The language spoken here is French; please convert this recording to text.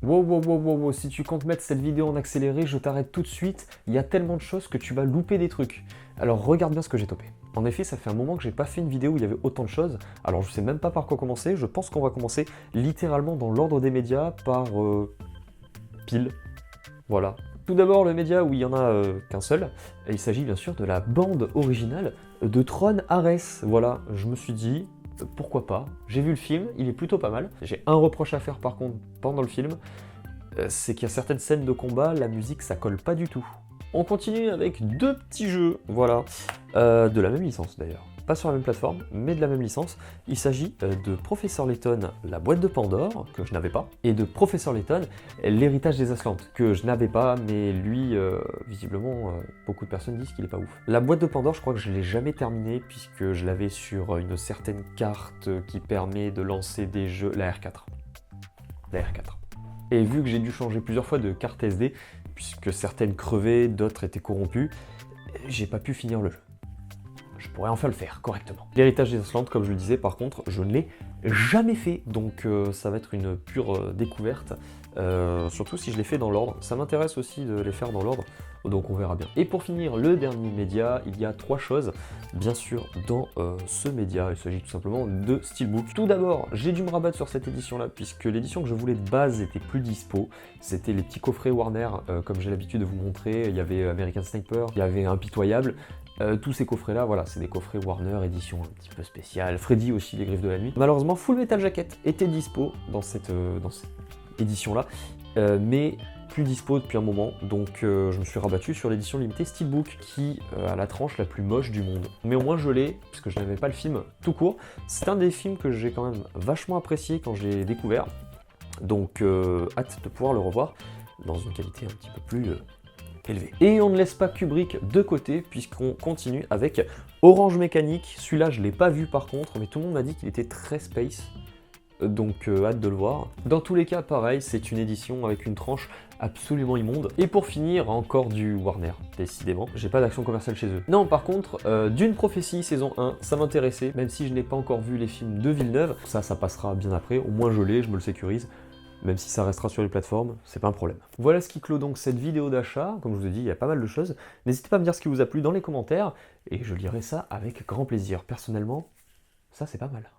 Wow, wow, wow, wow, wow, si tu comptes mettre cette vidéo en accéléré, je t'arrête tout de suite. Il y a tellement de choses que tu vas louper des trucs. Alors regarde bien ce que j'ai topé. En effet, ça fait un moment que j'ai pas fait une vidéo où il y avait autant de choses. Alors je sais même pas par quoi commencer. Je pense qu'on va commencer littéralement dans l'ordre des médias par pile. Voilà. Tout d'abord, le média où il y en a qu'un seul. Et il s'agit bien sûr de la bande originale de Tron Ares. Voilà, je me suis dit, pourquoi pas. J'ai vu le film, il est plutôt pas mal. J'ai un reproche à faire par contre pendant le film, c'est qu'il y a certaines scènes de combat, la musique ça colle pas du tout. On continue avec deux petits jeux, voilà, de la même licence d'ailleurs. Pas sur la même plateforme, mais de la même licence. Il s'agit de Professeur Layton, la boîte de Pandore, que je n'avais pas, et de Professeur Layton, l'héritage des Atlantes, que je n'avais pas, mais lui, visiblement, beaucoup de personnes disent qu'il est pas ouf. La boîte de Pandore, je crois que je l'ai jamais terminée, puisque je l'avais sur une certaine carte qui permet de lancer des jeux, la R4. La R4. Et vu que j'ai dû changer plusieurs fois de carte SD, puisque certaines crevaient, d'autres étaient corrompues, j'ai pas pu finir le jeu. Je pourrais enfin le faire correctement. L'héritage des Atlantes, comme je le disais, par contre, je ne l'ai jamais fait, donc ça va être une pure découverte, surtout si je les fais dans l'ordre. Ça m'intéresse aussi de les faire dans l'ordre, donc on verra bien. Et pour finir, le dernier média, il y a trois choses, bien sûr, dans ce média. Il s'agit tout simplement de Steelbook. Tout d'abord, j'ai dû me rabattre sur cette édition-là, puisque l'édition que je voulais de base était plus dispo. C'était les petits coffrets Warner, comme j'ai l'habitude de vous montrer. Il y avait American Sniper, il y avait Impitoyable. Tous ces coffrets-là, voilà, c'est des coffrets Warner, édition un petit peu spéciale. Freddy aussi, les Griffes de la Nuit. Malheureusement, Full Metal Jacket était dispo dans cette édition-là, mais plus dispo depuis un moment, donc je me suis rabattu sur l'édition limitée Steelbook, qui a la tranche la plus moche du monde. Mais au moins je l'ai, puisque je n'avais pas le film tout court. C'est un des films que j'ai quand même vachement apprécié quand j'ai découvert, donc hâte de pouvoir le revoir dans une qualité un petit peu plus élevé. Et on ne laisse pas Kubrick de côté, puisqu'on continue avec Orange Mécanique. Celui-là, je ne l'ai pas vu par contre, mais tout le monde m'a dit qu'il était très space, donc hâte de le voir. Dans tous les cas, pareil, c'est une édition avec une tranche absolument immonde. Et pour finir, encore du Warner, décidément. J'ai pas d'action commerciale chez eux. Non, par contre, Dune Prophétie saison 1, ça m'intéressait, même si je n'ai pas encore vu les films de Villeneuve. Ça passera bien après, au moins je l'ai, je me le sécurise. Même si ça restera sur les plateformes, c'est pas un problème. Voilà ce qui clôt donc cette vidéo d'achat. Comme je vous ai dit, il y a pas mal de choses. N'hésitez pas à me dire ce qui vous a plu dans les commentaires, et je lirai ça avec grand plaisir. Personnellement, ça c'est pas mal.